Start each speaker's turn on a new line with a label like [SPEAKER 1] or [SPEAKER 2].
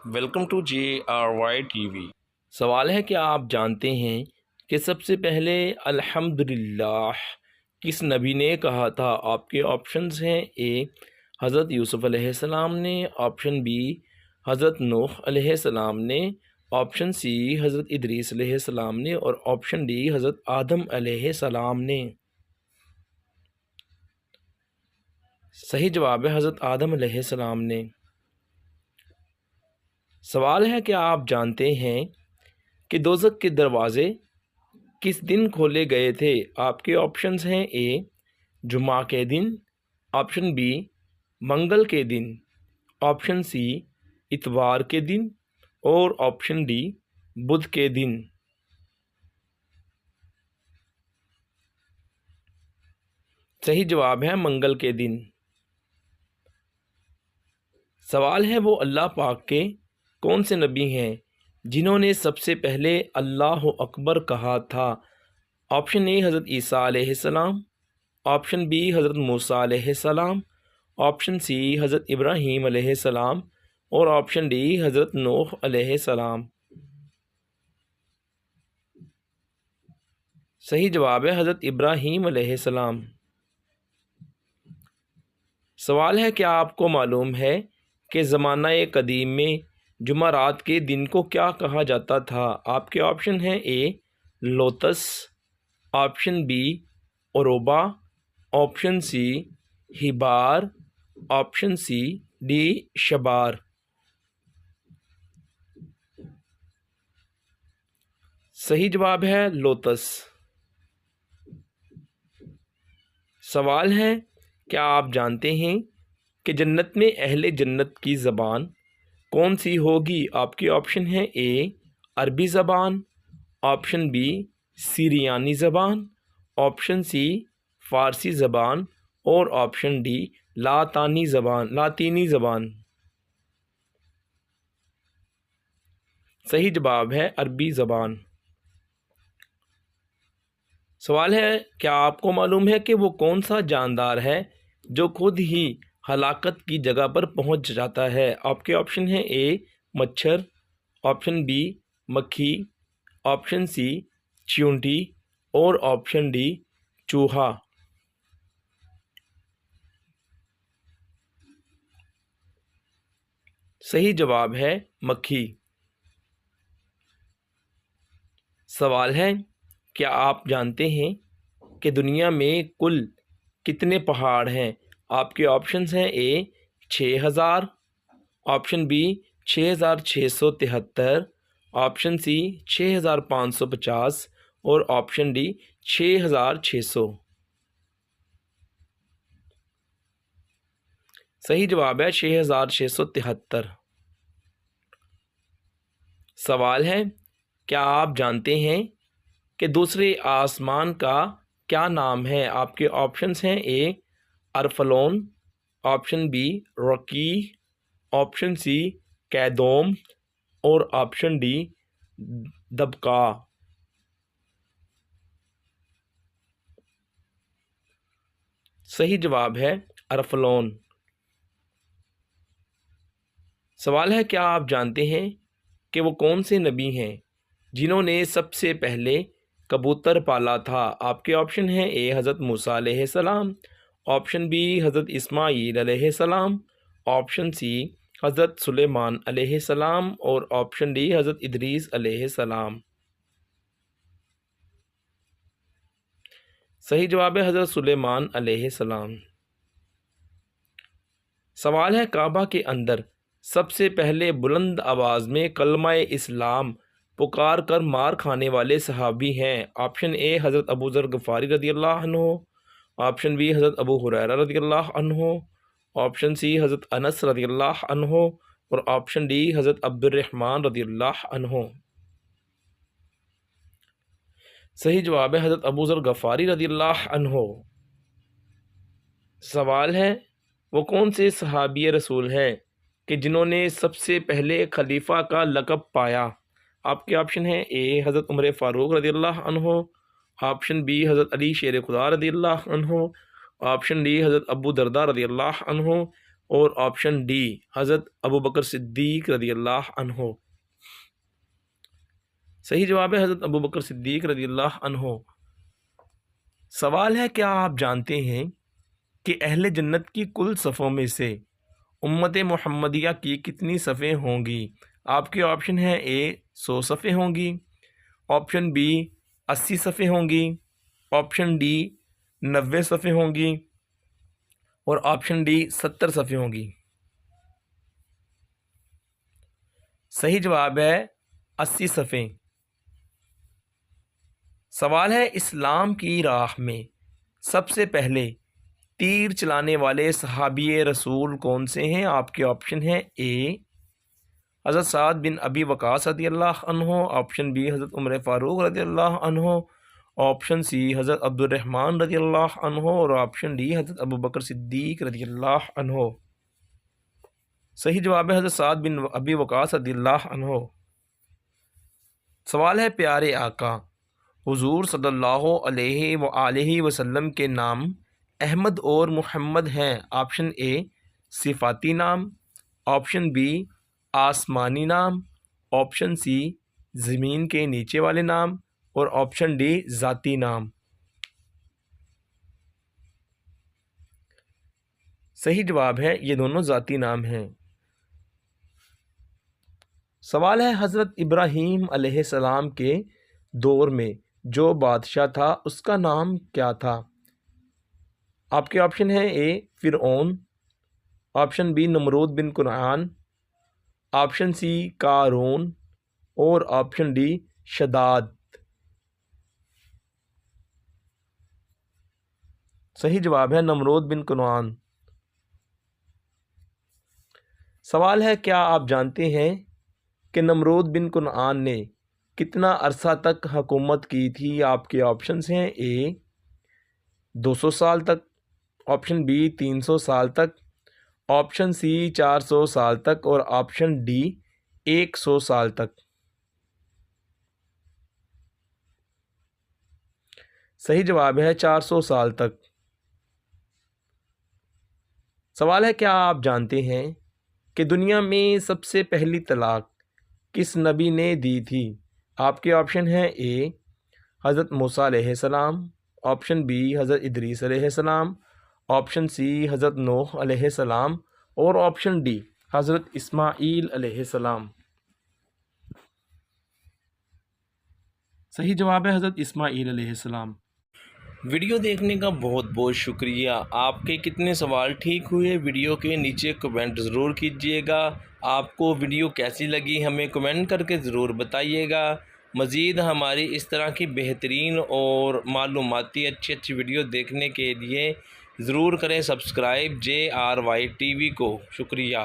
[SPEAKER 1] Welcome to JRY TV.
[SPEAKER 2] सवाल है कि आप जानते हैं कि सबसे पहले अल्हम्दुलिल्लाह किस नबी ने कहा था। आपके ऑप्शंस हैं ए हज़रत यूसुफ़ अलैहिस्सलाम ने, ऑप्शन बी हज़रत नूह अलैहिस्सलाम ने, ऑप्शन सी हज़रत इदरीस अलैहिस्सलाम ने और ऑप्शन डी हज़रत आदम अलैहिस्सलाम ने। सही जवाब है हज़रत आदम अलैहिस्सलाम ने। सवाल है कि आप जानते हैं कि दोज़ख के दरवाज़े किस दिन खोले गए थे। आपके ऑप्शंस हैं ए जुमा के दिन, ऑप्शन बी मंगल के दिन, ऑप्शन सी इतवार के दिन और ऑप्शन डी बुध के दिन। सही जवाब है मंगल के दिन। सवाल है वो अल्लाह पाक के कौन से नबी हैं जिन्होंने सबसे पहले अल्लाह अकबर कहा था। ऑप्शन ए हज़रत ईसा अलैहिस्सलाम, ऑप्शन बी हज़रत मूसा अलैहिस्सलाम, ऑप्शन सी हज़रत इब्राहीम अलैहिस्सलाम और ऑप्शन डी हज़रत नूह अलैहिस्सलाम। सही जवाब है हज़रत इब्राहीम अलैहिस्सलाम। सवाल है क्या आपको मालूम है कि ज़माना कदीम में जुमारात के दिन को क्या कहा जाता था। आपके ऑप्शन हैं ए लोतस, ऑप्शन बी ओरोबा, ऑप्शन सी हिबार, ऑप्शन सी डी शबार। सही जवाब है लोतस। सवाल है क्या आप जानते हैं कि जन्नत में अहले जन्नत की ज़बान कौन सी होगी। आपके ऑप्शन हैं ए अरबी ज़बान, ऑप्शन बी सीरियानी ज़बान, ऑप्शन सी फ़ारसी ज़बान और ऑप्शन डी लातीनी ज़बान। सही जवाब है अरबी ज़बान। सवाल है क्या आपको मालूम है कि वो कौन सा जानदार है जो खुद ही हलाकत की जगह पर पहुंच जाता है। आपके ऑप्शन हैं ए मच्छर, ऑप्शन बी मक्खी, ऑप्शन सी चींटी और ऑप्शन डी चूहा। सही जवाब है मक्खी। सवाल है क्या आप जानते हैं कि दुनिया में कुल कितने पहाड़ हैं। आपके ऑप्शंस हैं ए 6000, ऑप्शन बी 6673, ऑप्शन सी 6550 और ऑप्शन डी 6600। सही जवाब है 6673। सवाल है क्या आप जानते हैं कि दूसरे आसमान का क्या नाम है। आपके ऑप्शंस हैं ए अरफलोन, ऑप्शन बी रकी, ऑप्शन सी कैदोम और ऑप्शन डी दबका। सही जवाब है अरफलोन। सवाल है क्या आप जानते हैं कि वो कौन से नबी हैं जिन्होंने सबसे पहले कबूतर पाला था। आपके ऑप्शन हैं ए हज़रत मूसा अलैहिस्सलाम, ऑप्शन बी हज़रत इस्माईल अलैहिस्सलाम, ऑप्शन सी हज़रत सुलेमान अलैहिस्सलाम और ऑप्शन डी हज़रत इदरीस अलैहिस्सलाम। सही जवाब है हज़रत सुलेमान अलैहिस्सलाम। सवाल है काबा के अंदर सबसे पहले बुलंद आवाज़ में कलमा इस्लाम पुकार कर मार खाने वाले सहाबी हैं। ऑप्शन ए हज़रत अबू ज़र गफ़ारी रज़ियल्लाहु अन्हु, ऑप्शन बी हज़रत अबू हुरैरा रज़ियल्लाहु अन्हु, ऑप्शन सी हज़रत अनस रज़ियल्लाहु अन्हु और ऑप्शन डी हज़रत अब्दुर्रहमान रज़ियल्लाहु अन्हु। सही जवाब है हज़रत अबू ज़र गफ़ारी रज़ियल्लाहु अन्हु। सवाल है वो कौन से सहाबी रसूल है कि जिन्होंने सबसे पहले खलीफा का लक़ब पाया। आपके ऑप्शन हैं ए हज़रत उमर फ़ारूक रज़ियल्लाहु अन्हु, ऑप्शन बी हज़रत अली शेर खुदा रज़ियल्लाहु अन्हु, ऑप्शन डी हज़रत अबू दरदा रज़ियल्लाहु अन्हु और ऑप्शन डी हज़रत अबू बकर सिद्दीक़ रज़ियल्लाहु अन्हु। सही जवाब है हज़रत अबू बकर सिद्दीक़ रज़ियल्लाहु अन्हु। सवाल है, क्या आप जानते हैं कि अहले जन्नत की कुल सफ़ों में से उम्मत मुहम्मदिया की कितनी सफ़ें होंगी? आपके ऑप्शन है, ए 100 सफ़ें होंगी, ऑप्शन बी 80 सफ़ें होंगी, ऑप्शन डी 90 सफ़ें होंगी और ऑप्शन डी 70 सफ़ें होंगी। सही जवाब है 80 सफ़ें। सवाल है, इस्लाम की राह में सबसे पहले तीर चलाने वाले सहाबी रसूल कौन से हैं? आपके ऑप्शन है, ए हज़रत साद बिन अबी वक़ास रज़ियल्लाहु अन्हु, ऑप्शन बी हज़रत उमर फ़ारूक रज़ियल्लाहु अन्हु, ऑप्शन सी हज़रत अब्दुर्रहमान रज़ियल्लाहु अन्हु और ऑप्शन डी हज़रत अबू बकर सिद्दीक़ रज़ियल्लाहु अन्हु। सही जवाब है हज़रत साद बिन अबी वक़ास रज़ियल्लाहु अन्हु। सवाल है, प्यारे आका हुज़ूर सल्लल्लाहु अलैहि वसल्लम के नाम अहमद और मुहम्मद हैं। ऑप्शन ए सिफ़ाती नाम, ऑप्शन बी आसमानी नाम, ऑप्शन सी ज़मीन के नीचे वाले नाम और ऑप्शन डी ज़ाती नाम। सही जवाब है ये दोनों ज़ाती नाम हैं। सवाल है, हज़रत इब्राहीम अलैहिस्सलाम के दौर में जो बादशाह था उसका नाम क्या था? आपके ऑप्शन है, ए फ़िरऔन, ऑप्शन बी नमरूद बिन कुनआन, ऑप्शन सी कारून और ऑप्शन डी शदाद। सही जवाब है नमरूद बिन कुनआन। सवाल है, क्या आप जानते हैं कि नमरूद बिन कुनआन ने कितना अरसा तक हुकूमत की थी? आपके ऑप्शंस हैं, ए 200 साल तक, ऑप्शन बी 300 साल तक, ऑप्शन सी 400 साल तक और ऑप्शन डी 100 साल तक। सही जवाब है 400 साल तक। सवाल है, क्या आप जानते हैं कि दुनिया में सबसे पहली तलाक किस नबी ने दी थी? आपके ऑप्शन हैं, ए हज़रत मूसा अलैहिस्सलाम, ऑप्शन बी हज़रत इदरीस अलैहिस्सलाम, ऑप्शन सी हज़रत नूह अलैहिस्सलाम और ऑप्शन डी हज़रत इस्माईल अलैहिस्सलाम। सही जवाब है हज़रत इस्माईल अलैहिस्सलाम। वीडियो देखने का बहुत बहुत शुक्रिया। आपके कितने सवाल ठीक हुए वीडियो के नीचे कमेंट ज़रूर कीजिएगा। आपको वीडियो कैसी लगी हमें कमेंट करके ज़रूर बताइएगा। मज़ीद हमारी इस तरह की बेहतरीन और मालूमाती अच्छी वीडियो देखने के लिए ज़रूर करें सब्सक्राइब JRY TV को। शुक्रिया।